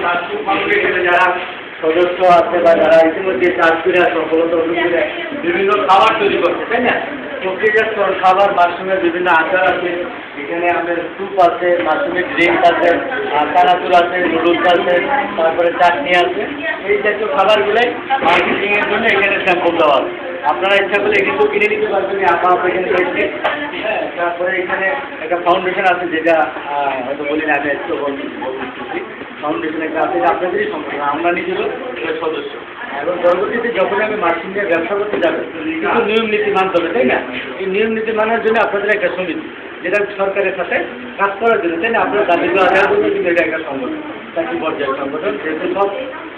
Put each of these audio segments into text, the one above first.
Mushroom ফাউন্ডেশনে যারা সদস্য আছে বা যারা ইতিমধ্যে চাষ করে সফলতা অর্জন করে বিভিন্ন খাবার তৈরি করছে, তাই না? প্রক্রিয়াজাতকরণ খাবার, মাশরুমের বিভিন্ন আচার আছে, এখানে আমাদের স্যুপ আছে, মাশরুমের ড্রিঙ্ক আছে, চানাচুর আছে, নুডলস আছে, তারপরে চাটনি আছে। এই জাতীয় খাবারগুলোই মার্কেটিংয়ের জন্য এখানে স্যাম্পল দেওয়া আছে। আপনারা ইচ্ছা করলে কিন্তু কিনে নিতে পারবেন। আমরা এখানে রয়েছে। হ্যাঁ, তারপরে এখানে একটা ফাউন্ডেশন আছে, যেটা হয়তো বলি না, আমি একটু বলছি। ফাউন্ডেশন একটা আছে, আপনাদেরই সংগঠন, আমরা নিজেরও সদস্য। এবং পরবর্তীতে যখন আমি মাশরুম নিয়ে ব্যবসা করতে যাবো, কিছু নিয়ম নীতি মানতে হবে, তাই না? এই নিয়ম নীতি মানার জন্য আপনাদের একটা সমিতি, যেটা সরকারের সাথে কাজ করার জন্য, তাই না? আপনার দাবি দেওয়ার জন্য কিন্তু এটা একটা সংগঠন, চাকরি পর্যায়ের সংগঠন, যেহেতু সব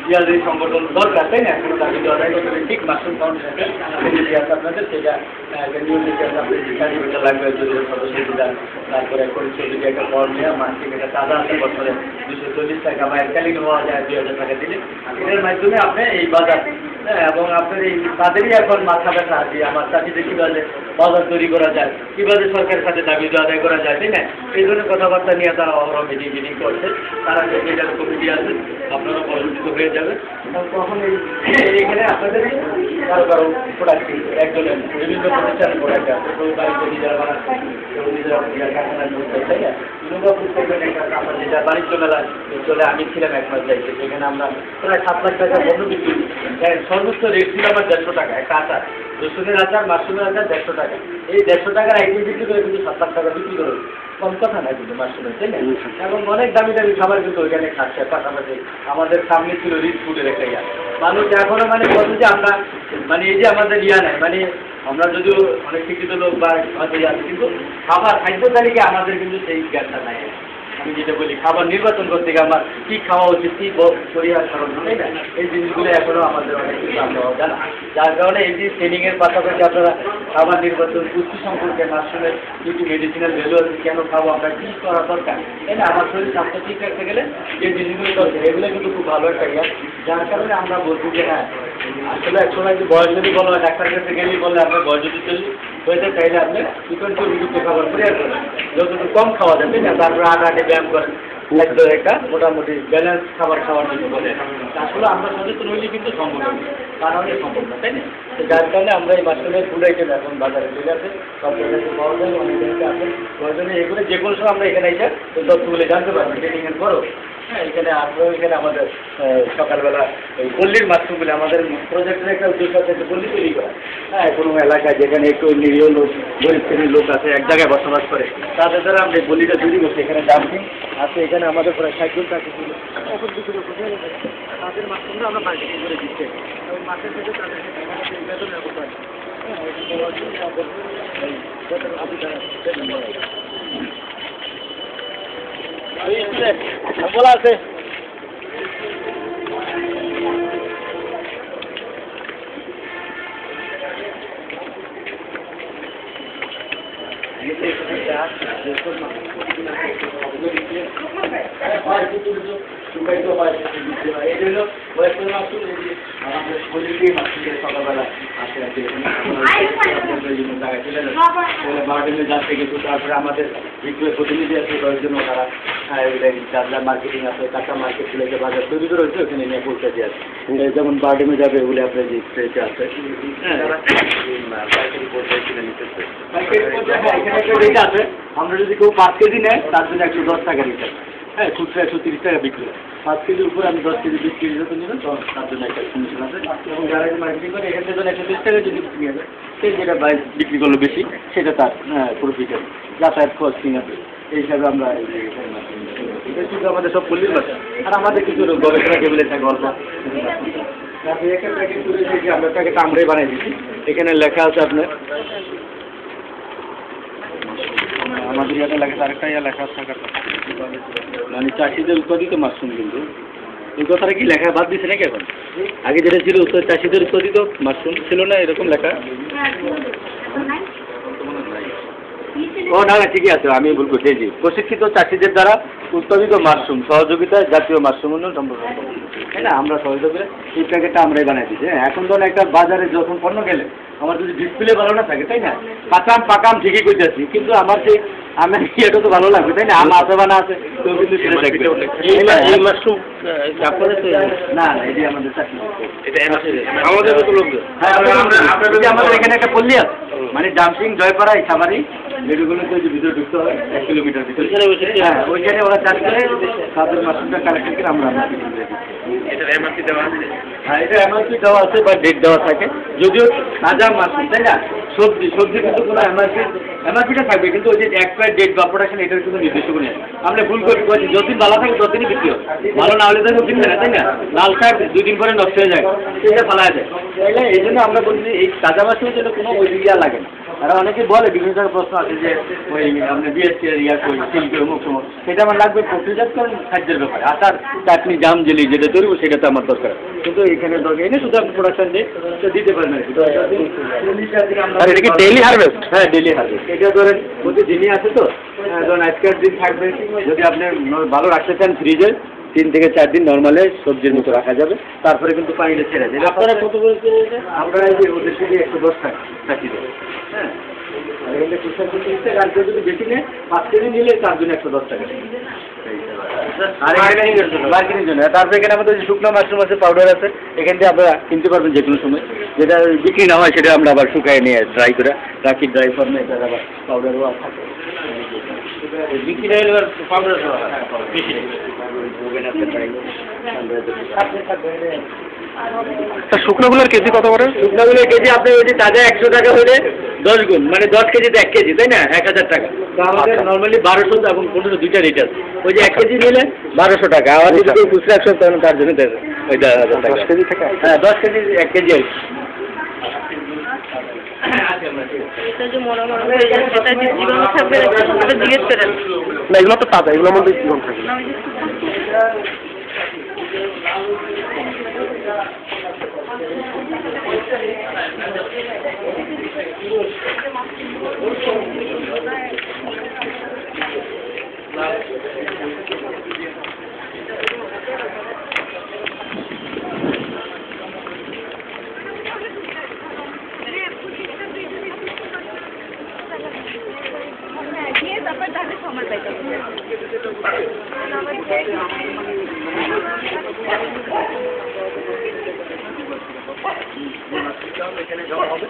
ইয়াদের সংগঠন দরকার, তাই না? কোনো দাবি দেওয়া যায় করতে ঠিক মাশরুম ফাউন্ডেশনের সমিতি আছে আপনাদের, সেটা একটা নিয়ম নীতি আছে। আপনাদের সার্টিফিকেট লাগবে, যদি সদস্য দিলাম, তারপরে পরিচয় যদি একটা ফর্ম নেওয়া, মাসিক একটা চাঁদা আছে, বছরে 240 টাকা বা এককালীন হওয়া যায় 2000 টাকা দিলে, এটার মাধ্যমে আপনি এই বাজার, হ্যাঁ, এবং আপনার এই তাদেরই এখন মাথা ব্যথা যে আমার চাষিদের কীভাবে বাজার তৈরি করা যায়, কীভাবে সরকারের সাথে দাবি আদায় করা যায়, তাই না? এই ধরনের কথাবার্তা নিয়ে তারা অহরহ মিটিং করছে। তারা যে এটার কমিটি আছে, আপনারা পরিচিত হয়ে যাবে। তখন এইখানে আপনাদের কারো কারো প্রোডাক্ট, একজনের বিভিন্ন প্রতিষ্ঠানের প্রোডাক্ট আছে, কেউ বাড়িতে নিজেরা বানাচ্ছে, কেউ নিজেরা কারখানায় করছে, তাই না? আমরা যেটা বাণিজ্য মেলায় চলে, আমি ছিলাম 1 মাস যাইতে, সেখানে আমরা প্রায় 7 লাখ টাকা পণ্য বিক্রি করি। সর্বোচ্চ রেট ছিল আমার 150 টাকা একটা আচার, রসুনের আচার, মাশরুমের আচার 150 টাকা। এই 150 টাকার আইটেম বিক্রি করে কিন্তু 7 লাখ টাকা বিক্রি করে, কম কথা না কিন্তু মাশরুমের, তাই না? এবং অনেক দামি দামি খাবার কিন্তু ওইখানে খাচ্ছে। পাশাপাশি আমাদের সামনে ছিল রিচ ফুডের একটা ইয়া, মানুষ এখনো মানে বলছে যে আমরা মানে এই যে আমাদের ইয়া নেই, মানে আমরা যদিও অনেক শিক্ষিত লোক বা হয়তো ইয়া আছে, কিন্তু খাবার খাদ্য তালিকা আমাদের কিন্তু সেই জ্ঞানটা নাই। আমি যেটা বলি, খাবার নির্বাচন করতে গিয়ে আমার কী খাওয়া উচিত, কী পরিহার করা উচিত, তাই না? এই জিনিসগুলো এখনও আমাদের অনেক কিছু আমরা জানা, যার কারণে এই যে ট্রেনিংয়ের পাশাপাশি আপনারা খাবার নির্বাচন, পুষ্টি সম্পর্কে, মাশরুমের কী কী মেডিসিনাল ভ্যালু আছে, কেন খাবো, আমরা কী করা দরকার, তাই না? আমার শরীর স্বাস্থ্য ঠিক রাখতে গেলে যে জিনিসগুলো দরকার, এগুলো কিন্তু খুব ভালো একটা ইয়ে, যার কারণে আমরা বলছি যে হ্যাঁ, আসলে একসময় যে বয়স যদি বলো, ডাক্তারের কাছে গেলেই বললে আপনার বয়স যদি 40 হয়েছে, তাইলে আপনি বিকল্প বিযুক্ত খাবার পরিহার করেন, যতটুকু কম খাওয়া যাবে না, তারপরে হাঁটাহাঁটি ব্যায়াম করেন, একটা মোটামুটি ব্যালেন্স খাবার খাওয়ার জন্য বলে। আসলে আমরা সচেতন হইলে কিন্তু সম্ভব হবে, তার অনেক সম্ভব না, তাই না? তো যার কারণে আমরা এই মাশরুমের ফুড আইটেম এখন বাজারে চলে আসে, সব জায়গায় পাওয়া যায়, অনেক জায়গায় আছে। প্রয়োজনে এগুলো যে কোনো সময় আমরা এখানে এসে ওই তথ্যগুলো জানতে পারবো ট্রেনিংয়ের পরও। হ্যাঁ, এখানে আপনার এখানে আমাদের সকালবেলা এই পল্লীর মাশরুমগুলি, আমাদের প্রজেক্টের একটা উদ্দেশ্য আছে পল্লী তৈরি করা। হ্যাঁ, কোনো এলাকায় যেখানে একটু নিরীহ লোক, গরিব শ্রেণীর লোক আছে, এক জায়গায় বসবাস করে, তাদের দ্বারা আমরা এই পল্লীটা তৈরি করছি। এখানে ডাম্পিং আছে, এখানে আমাদের প্রায় 60 জন চাকরি ছিল, এখন দুপুরে কোথায় তাদের মাশরুমটা আমরা মার্কেটিং করে দিচ্ছি, এবং মাসের থেকে তাদের বেতনের কোথায় বলা আছে। সকালবেলা বারোদিনে যাচ্ছে, কিন্তু তারপরে আমাদের বিক্রয় প্রতিনিধি আছে 10 জন, তারা যার মার্কেটিং আছে, কাঁচা মার্কেটগুলোকে বাজার তৈরি করে হচ্ছে, ওখানে নিয়ে পৌঁছে দিয়ে আছে। যেমন বারোদিনে যাবে ওগুলো আপনার যে স্ট্রেচে আছে, আছে। আমরা যদি কেউ 5 কেজি নেয়, তার জন্য 110 টাকা নিতে হবে। হ্যাঁ, খুচরা 130 টাকা বিক্রি হয়। 5 কেজির উপরে আমি 10 কেজি 20 কেজি যত নেবেন, তার জন্য একটা কমিশন আছে। এবং যারা মার্কেটিং করে, এখান থেকে 130 টাকা যদি বিক্রি হবে, সে যেটা বিক্রি করলো বেশি, সেটা তার প্রফিট হবে, যাতায়াত খরচ কিনে হবে। এই হিসাবে আমরা এটা শুধু আমাদের সব পল্লীর ভাষা। আর আমাদের কিছু গবেষণা টেবিলে থাকে অল্প, আমরা প্যাকেট আমরাই বানিয়ে দিচ্ছি। এখানে লেখা আছে আপনার, আমাদের ইয়াতে লেখা, আরেকটা ইয়া লেখা থাকার মানে চাষিদের উৎপাদিত মাশরুম। কিন্তু এই কথাটা কি লেখা বাদ দিচ্ছে নাকি এখন? আগে যেটা ছিল চাষিদের উৎপাদিত মাশরুম ছিল না এরকম লেখা? ও না না, ঠিকই আছে, আমি ভুল করছি। জি, প্রশিক্ষিত চাষিদের দ্বারা উৎপাদিত মাশরুম সহযোগিতায় জাতীয় মাশরুম উন্নয়ন সম্পর্ক, তাই না? আমরা সহযোগিতা এই প্যাকেটটা আমরাই বানিয়ে দিচ্ছি। হ্যাঁ, এখন ধরুন একটা বাজারে যখন পণ্য গেলে আমার যদি ডিসপ্লে ভালো না থাকে, তাই না, পাকাম ঠিকই করতেছি, কিন্তু আমার যে আমার এটা তো ভালো লাগবে তাই না? আম আছে বানা আছে তো কিন্তু সেটা দেখবে এই মাশরুম আপনাদের তো না না এই যে আমাদের চাকরি এটা আমাদের তো লোক হ্যাঁ আমাদের এখানে একটা পল্লী আছে মানে ডাম্পিং জয়পাড়া এই খামারি যেগুলোতে যে ভিতরে ঢুকতে হয় 1 কিলোমিটার ভিতরে হ্যাঁ ওইখানে ওরা চাষ করে তাদের মাশরুমটা কালেক্ট করে আমরা এটা এমআরপি দেওয়া আছে হ্যাঁ এটা এমআরপি দেওয়া আছে বা ডেট দেওয়া থাকে যদিও তাজা মাশরুম তাই না সবজি কিন্তু কোনো এমআরপিটা থাকবে কিন্তু ওই যে এক্সপায়ার ডেট বা প্রোডাকশন এটার কোনো নির্দিষ্ট করে আমরা ভুল করি যতদিন ভালো থাকে ততদিনই বিক্রি হয় ভালো না হলে তো কিনবে না তাই না লাল শাক 2 দিন পরে নষ্ট হয়ে যায় সেটা ফেলা যায় তাইলে এই জন্য আমরা বলছি এই তাজা মাশরুমের জন্য কোনো ওই ইয়া লাগে না আর অনেকে বলে বিভিন্ন জায়গায় প্রশ্ন আছে যে ওই আপনার বিএসসি ইয়া করি সিল্ক অমুক সময় সেটা আমার লাগবে প্রক্রিয়াজাতকরণ খাদ্যের ব্যাপারে আচার চাটনি জাম জেলি যেটা তৈরি সেটা তো আমার দরকার কিন্তু এখানে দরকার এনে শুধু আপনি প্রোডাকশন দিয়ে দিতে পারেন আর এটা কি ডেইলি হারভেস্ট হ্যাঁ ডেইলি হারভেস্ট এটা ধরেন প্রতিদিনই আছে তো ধরুন আজকের দিন থাকবে যদি আপনি ভালো রাখতে চান ফ্রিজে 3 থেকে 4 দিন নর্মালে সবজির মতো রাখা যাবে তারপরে কিন্তু পানিটা ছেড়ে দেবে আপনারা কত করে আমরা এই যে ওদের থেকে 110 টাকা চাকরি দেবো হ্যাঁ আর এখানে কুসা কুচিতে আর যদি বেশি নেয় 5 কেজি নিলে তার জন্য 110 টাকা আর এখানে মার্কেটিং জন্য তারপরে এখানে আমাদের শুকনো মাশরুম আছে পাউডার আছে এখান থেকে আপনারা কিনতে পারবেন যে কোনো সময় যেটা বিক্রি না হয় সেটা আমরা আবার শুকায় নিয়ে ড্রাই করে রাখি ড্রাই ফর্মে এটা আবার পাউডারও থাকে বিক্রি হয়ে গেলে পাউডার বেশি শুকনোগুলোর কেজি কত করে শুকনোগুলোর কেজি আপনি ওই যে তাজা 100 টাকা হলে 10 গুণ মানে 10 কেজিতে 1 কেজি তাই না 1000 টাকা তো আমাদের নর্মালি 1200 এবং 1500 দুইটা রেট আছে ওই যে 1 কেজি নিলে 1200 টাকা আর যদি কেউ খুচরা 100 তাহলে তার জন্য দেবে ওই 10 কেজি থেকে হ্যাঁ 10 কেজি 1 কেজি আছে এটা যে মনে হয়ে যাচ্ছে এটা যে জীবন থাকবে এটা জিজ্ঞেস করেন না এগুলো তো তাজা এগুলোর মধ্যে জীবন থাকে সময় পাইতে এখানে জমা হবে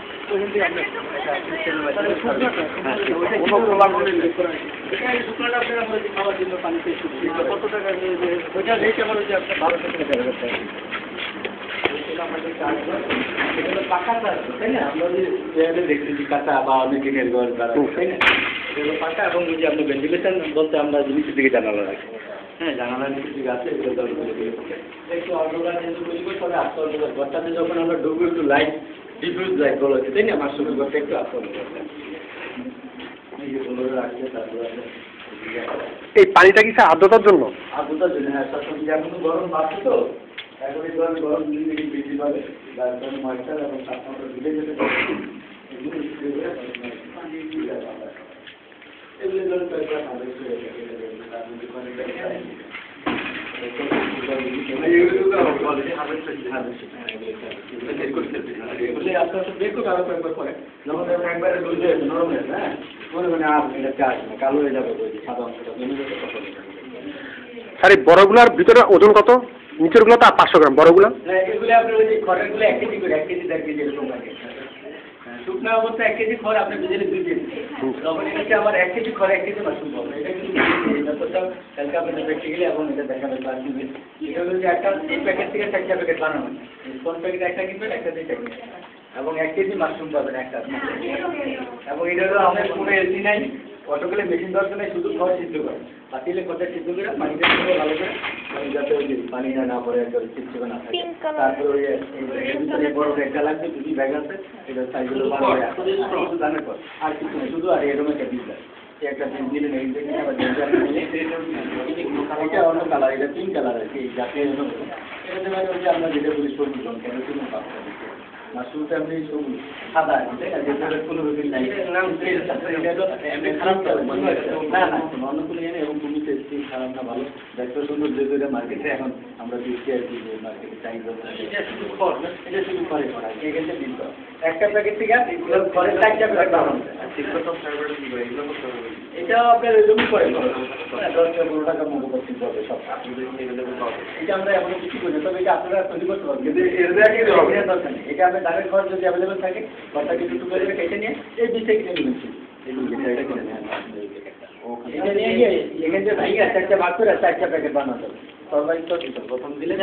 খাওয়ার জন্য পানিতে কত টাকা ওইটা রেট আমার ওই যে আপনার 1200 টাকা করতে হবে পাকা তাই না আমরা দেখতেছি কাঁচা বা অনেকের ঘর দ্বারা তাই না এগুলো পাকা এবং ওই যে আপনার ভেন্টিলেশন বলতে আমরা জিনিসের দিকে জানালা রাখি হ্যাঁ জানালার নিচের দিকে আছে এগুলো একটু অন্ধকার যেহেতু তৈরি করতে হবে আস্তে অন্ধকার ঘরটাতে যখন আমরা ঢুকবো একটু লাইট ডিফিউজ লাইট বলা হচ্ছে তাই না মাশরুমের ঘরটা একটু আস্তে অন্ধকার রাখছে তারপরে এই পানিটা কি স্যার আর্দ্রতার জন্য আর্দ্রতার জন্য হ্যাঁ সবসময় এখন গরম বাড়ছে তো এখন এই গরম দিন দিন বৃদ্ধি পাবে যার কারণে ময়েশ্চার এবং তাপমাত্রা দিলে যেতে পারে এগুলো ধরুন কালো হয়ে যাবে সাদা অংশটা স্যার এই বড়গুলার ভিতরে ওজন কত নিচের গুলো তো 500 গ্রাম বড়গুলো এগুলো আপনার ওই যে খড়েরগুলো 1 কেজি করে 1 কেজি 1.5 কেজি এরকম লাগে শুকনো অবস্থা 1 কেজি খড় আপনি বুঝলে 2 কেজি তখন এটা আবার 1 কেজি খড় 1 কেজি মাশরুম পাবেন এটা কিন্তু ব্যাপারটা কালকে আপনি প্র্যাকটিক্যালি এবং এটা দেখাবেন ক্লাস নিবে এটা হলো যে একটা প্যাকেট থেকে 4টা প্যাকেট বানানো কোন প্যাকেট একটা কিনবেন একটা দিয়ে থাকবে এবং 1 কেজি মাশরুম পাবেন একটা এবং এটা হলো আমাদের কোনো এলসি নাই কতগুলো মেশিন দরকার নেই শুধু খড় সিদ্ধ করে পাতিলে খড়টা সিদ্ধ করে পানিটা দিয়ে ভালো করে যাতে ওই পানিটা না পড়ে একদম সিদ্ধ না থাকে তারপরে ওই বড় ব্যাগটা লাগবে দুটি ব্যাগ আছে এটা সাইজগুলো ভালো শুধু দানের পর আর কিছু শুধু আর এরকম একটা দিন একটা দিন দিলে নেই দেখে আবার এটা অন্য কালার এটা 3 কালার আছে এই জাতীয় এটা আমরা যেটা বলি সবুজ রঙ কেন মাশরুমটা এমনি সাদা, তাই না? যেটার কোনো রকম নাই। এমনি খারাপ না, না, অন্য কোনো ইয়ে নেই, এবং তুমি টেস্টি খারাপ না, ভালো। দেখতে সুন্দর, যেহেতু এটা মার্কেটে এখন আমরা দিচ্ছি আর কি, মার্কেটে চাই। এটা শুধু খড়, এটা শুধু খড়ে করা, এখানে দিন তো। একটা প্যাকেট থেকে খড়ের 4টা প্যাকেট বানানো। এটাও আপনার এরকমই করে 10-15 টাকা মতো করতে হবে সব। এটা আমরা এমন কিছু করি, তবে এটা আপনারা তৈরি করতে পারবেন, কিন্তু এর দরকার নেই। এটা আপনার ধানের খড় যদি অ্যাভেলেবেল থাকে, খড়টাকে দুটো করে কেটে নিয়ে এই 20 থেকে কিনে নিচ্ছি, এটা কিনে নেন। এটা নিয়ে গিয়ে এখান থেকে ভাইয়া 4টা ভাগ করে 4টা প্যাকেট বানাতে হবে। সবাই তো প্রথম দিলে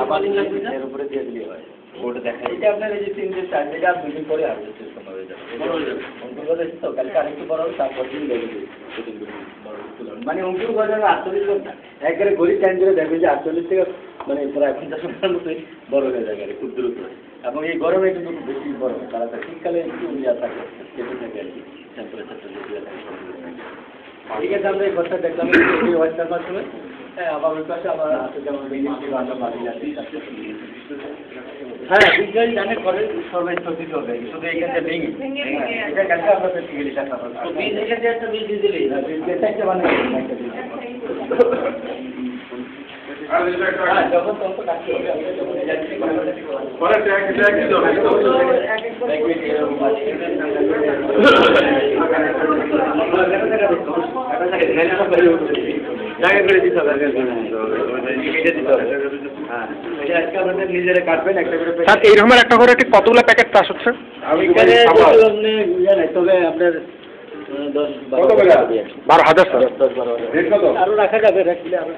আবার এর উপরে দিয়ে দিলে হয়। এটা আপনার এই যে 3-4 যেটা 2 দিন পরে আসবে, সিস্টেম হয়ে যাবে। তো কালকে আরেকটু বড় হবে, তারপর দিন দেবে। মানে অঙ্কুর বাজার 48 ঘন্টা একবারে ঘড়ি টাইম করে দেখবেন যে 48 থেকে মানে প্রায় 50 ঘন্টার মতোই বড় হয়ে যায় আর খুব দ্রুত। এবং এই গরমে কিন্তু খুব বেশি বড় হয়, তাড়াতাড়ি। শীতকালে একটু ইয়া থাকে, কেটে থাকে আর কি, টেম্পারেচারটা বেশি থাকে। ঠিক আছে, আমরা এই ঘরটা দেখলাম ওয়াইটার মাধ্যমে। হ্যাঁ, আবার ওই পাশে আবার আছে, যেমন আমরা বাড়ি যাচ্ছি। হ্যাঁ, বিজ্ঞানী জানে ঘরে সর্বোচ্চ দিতে হবে, শুধু এইখানটা ভেঙে এটা কাছে আমরা প্র্যাকটিক্যালি টাকা পাবো। বীজ এখান থেকে একটা বীজ দিয়ে দিলেই একটা বানিয়ে যখন তখন কাটতে হবে, জায়গা করে দিতে হবে, নিজেরা কাটবেন একটা করে। স্যার এই রকমের একটা করে ঠিক কতগুলো প্যাকেট চাষ হচ্ছে? তবে আপনার 12,000 স্যার। আরো রাখা যাবে, রাখলে আরো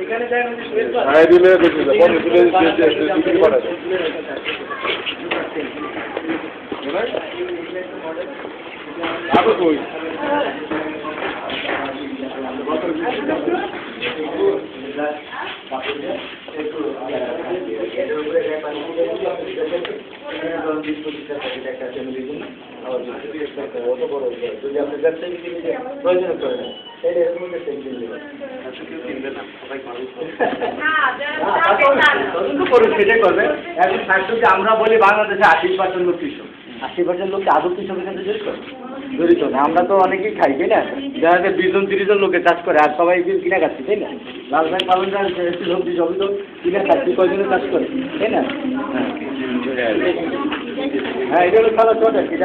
এখানে আমরা বলি বাংলাদেশে 80% লোক কৃষক, 80% লোক আদৌ কৃষকের সাথে জড়িত না। আমরা তো অনেকেই খাই, তাই না? দেখা যায় 20-30 জন লোকে চাষ করে, আর সবাই কিনা খাচ্ছি, তাই না? লাল ভাই পালন সবজি সবই তো কিনা খাচ্ছি, কয়জনে চাষ করে, তাই না? হ্যাঁ, এটা হলো খাওয়া চট আর কি।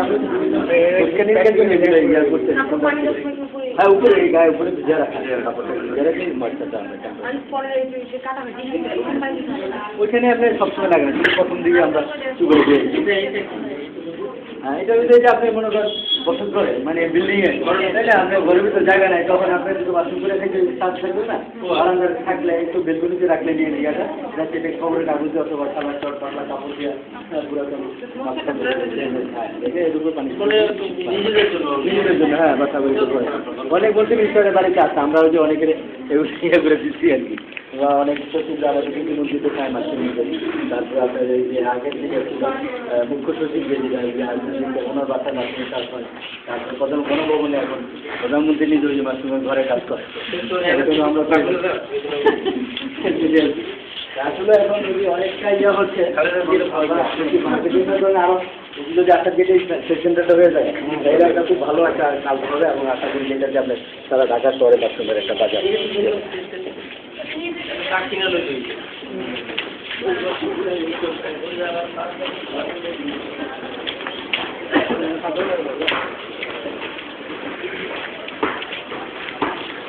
হ্যাঁ, উপরে এই গায়ে উপরে ভিজা রাখা, ওইখানে আপনি সবসময় লাগেন, প্রথম দিকে আমরা চুগড়ে দিয়ে। হ্যাঁ, এটা যে আপনি মনে করেন বসত করে, মানে বিল্ডিং এ, তাই না? আপনার ঘরের ভিতরে জায়গা নাই, তখন আপনি যদি বাথরুম করে থেকে চাষ থাকবে না, বারান্দার থাকলে একটু বেলগুলিতে রাখলে নিয়ে জায়গাটা, যাতে এটা খবরের কাগজে অথবা খাবার চট পাতলা কাপড় দিয়ে নিজেদের জন্য। হ্যাঁ, বাচ্চা বলি অনেক বলতে ঈশ্বরের বাড়িতে আসে, আমরা ওই যে অনেকের ইয়ে করে দিচ্ছি আর কি। বা অনেক সচিব যারা দিতে চায় মাসের মধ্যে, তারপরে আপনার এই যে আগের থেকে মুখ্য সচিব বেরিয়ে যায়, যে ওনার বাচ্চা মাসরুমের চাষ হয়। তারপরে গণভবনে এখন প্রধানমন্ত্রী নিজে ওই যে মাসরুমের ঘরে কাজ করে। আমরা আসলে এখন যদি অনেকটা ইয়ে হচ্ছে, আরো যদি আশা কেটে সেন্টারটা হয়ে যায়, তাহলে একটা খুব ভালো একটা কাজ হবে। এবং আশা করি যেটা যে আপনার সারা ঢাকা শহরে মাশরুমের একটা বাজার।